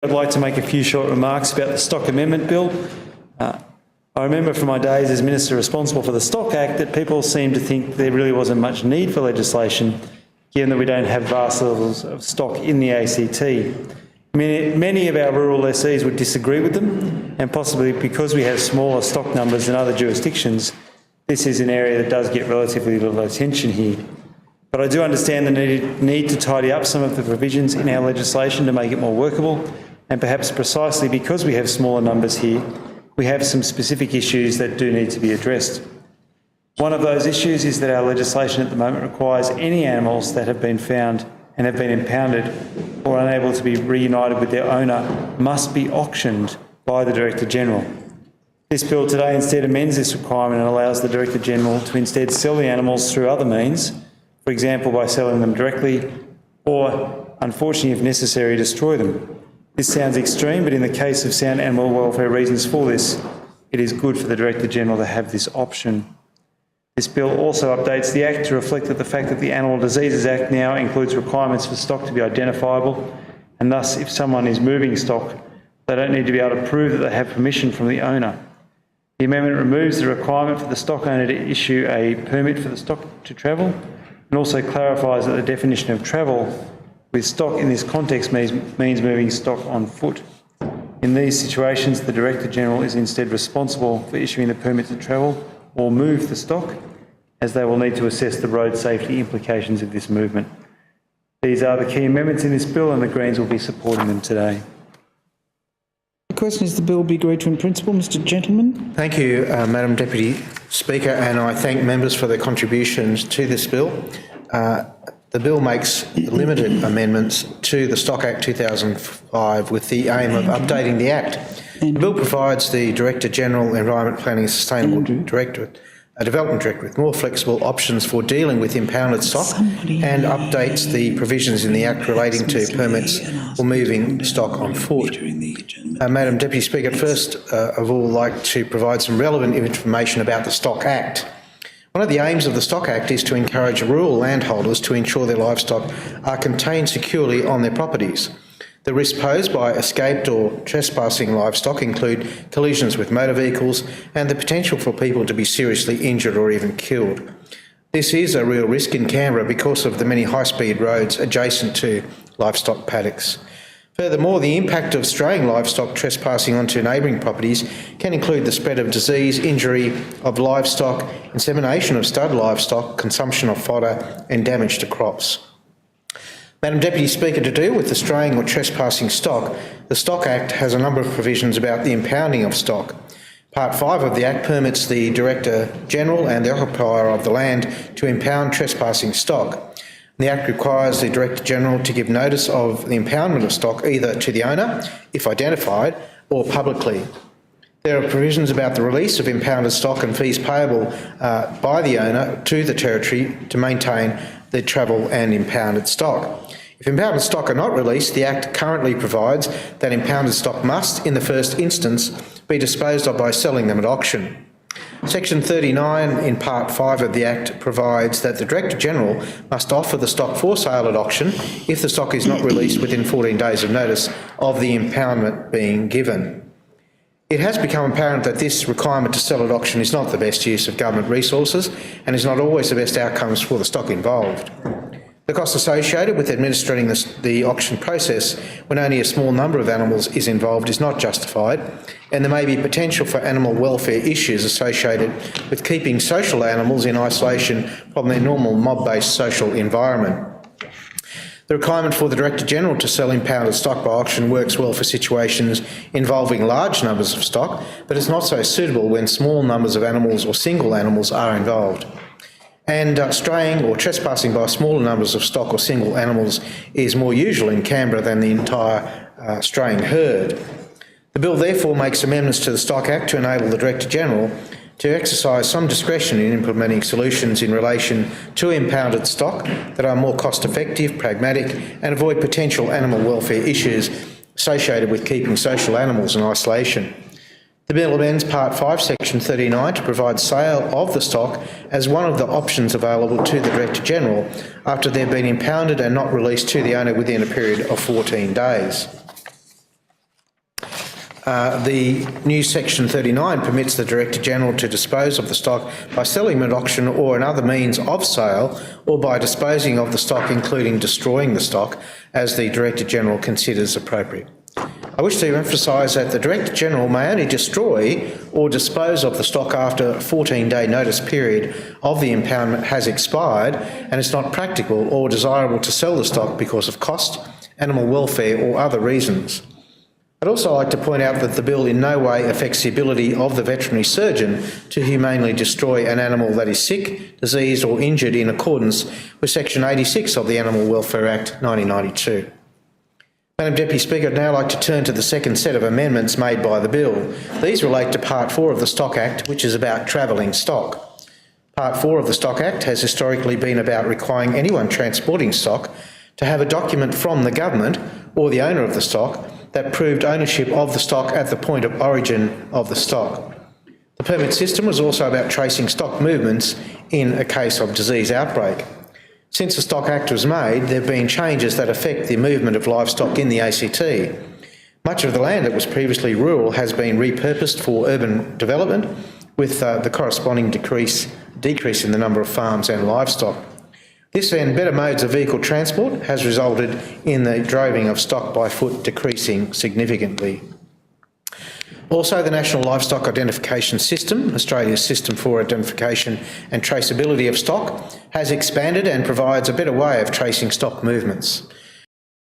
I'd like to make a few short remarks about the Stock Amendment Bill. I remember from my days as Minister responsible for the Stock Act that people seemed to think there really wasn't much need for legislation, given that we don't have vast levels of stock in the ACT. Many of our rural lessees would disagree with them, and possibly because we have smaller stock numbers than other jurisdictions, this is an area that does get relatively little attention here. But I do understand the need to tidy up some of the provisions in our legislation to make it more workable, and perhaps precisely because we have smaller numbers here, we have some specific issues that do need to be addressed. One of those issues is that our legislation at the moment requires any animals that have been found and have been impounded or unable to be reunited with their owner must be auctioned by the Director-General. This bill today instead amends this requirement and allows the Director-General to instead sell the animals through other means, for example by selling them directly or, unfortunately if necessary, destroy them. This sounds extreme, but in the case of sound animal welfare reasons for this, it is good for the Director-General to have this option. This bill also updates the Act to reflect the fact that the Animal Diseases Act now includes requirements for stock to be identifiable, and thus if someone is moving stock, they don't need to be able to prove that they have permission from the owner. The amendment removes the requirement for the stock owner to issue a permit for the stock to travel, and also clarifies that the definition of travel with stock in this context means moving stock on foot. In these situations, the Director-General is instead responsible for issuing the permit to travel or move the stock, as they will need to assess the road safety implications of this movement. These are the key amendments in this bill, and the Greens will be supporting them today. The question is the bill be agreed to in principle. Mr Gentleman. Thank you, Madam Deputy Speaker, and I thank members for their contributions to this bill. The bill makes limited amendments to the Stock Act 2005 with the aim of updating the Act. The bill provides the Director-General, Environment Planning and Sustainable Development Director with more flexible options for dealing with impounded stock and updates the provisions in the Act relating to permits for moving stock on foot. Madam Deputy Speaker, first of all, I'd like to provide some relevant information about the Stock Act. One of the aims of the Stock Act is to encourage rural landholders to ensure their livestock are contained securely on their properties. The risks posed by escaped or trespassing livestock include collisions with motor vehicles and the potential for people to be seriously injured or even killed. This is a real risk in Canberra because of the many high-speed roads adjacent to livestock paddocks. Furthermore, the impact of straying livestock trespassing onto neighbouring properties can include the spread of disease, injury of livestock, insemination of stud livestock, consumption of fodder and damage to crops. Madam Deputy Speaker, to do with the straying or trespassing stock, the Stock Act has a number of provisions about the impounding of stock. Part 5 of the Act permits the Director-General and the occupier of the land to impound trespassing stock. The Act requires the Director-General to give notice of the impoundment of stock either to the owner, if identified, or publicly. There are provisions about the release of impounded stock and fees payable by the owner to the Territory to maintain the travel and impounded stock. If impounded stock are not released, the Act currently provides that impounded stock must, in the first instance, be disposed of by selling them at auction. Section 39 in Part 5 of the Act provides that the Director-General must offer the stock for sale at auction if the stock is not released within 14 days of notice of the impoundment being given. It has become apparent that this requirement to sell at auction is not the best use of government resources and is not always the best outcomes for the stock involved. The cost associated with administering the auction process when only a small number of animals is involved is not justified, and there may be potential for animal welfare issues associated with keeping social animals in isolation from their normal mob-based social environment. The requirement for the Director-General to sell impounded stock by auction works well for situations involving large numbers of stock, but is not so suitable when small numbers of animals or single animals are involved. And straying or trespassing by smaller numbers of stock or single animals is more usual in Canberra than the entire straying herd. The bill therefore makes amendments to the Stock Act to enable the Director-General to exercise some discretion in implementing solutions in relation to impounded stock that are more cost-effective, pragmatic and avoid potential animal welfare issues associated with keeping social animals in isolation. The bill amends Part 5, Section 39 to provide sale of the stock as one of the options available to the Director-General after they've been impounded and not released to the owner within a period of 14 days. The new Section 39 permits the Director-General to dispose of the stock by selling at auction or another means of sale, or by disposing of the stock, including destroying the stock, as the Director-General considers appropriate. I wish to emphasise that the Director-General may only destroy or dispose of the stock after a 14-day notice period of the impoundment has expired, and it's not practical or desirable to sell the stock because of cost, animal welfare or other reasons. I'd also like to point out that the bill in no way affects the ability of the veterinary surgeon to humanely destroy an animal that is sick, diseased or injured in accordance with Section 86 of the Animal Welfare Act 1992. Madam Deputy Speaker, I'd now like to turn to the second set of amendments made by the bill. These relate to Part 4 of the Stock Act, which is about travelling stock. Part 4 of the Stock Act has historically been about requiring anyone transporting stock to have a document from the government or the owner of the stock that proved ownership of the stock at the point of origin of the stock. The permit system was also about tracing stock movements in a case of disease outbreak. Since the Stock Act was made, there have been changes that affect the movement of livestock in the ACT. Much of the land that was previously rural has been repurposed for urban development, with the corresponding decrease in the number of farms and livestock. This and better modes of vehicle transport has resulted in the droving of stock by foot decreasing significantly. Also, the National Livestock Identification System, Australia's system for identification and traceability of stock, has expanded and provides a better way of tracing stock movements.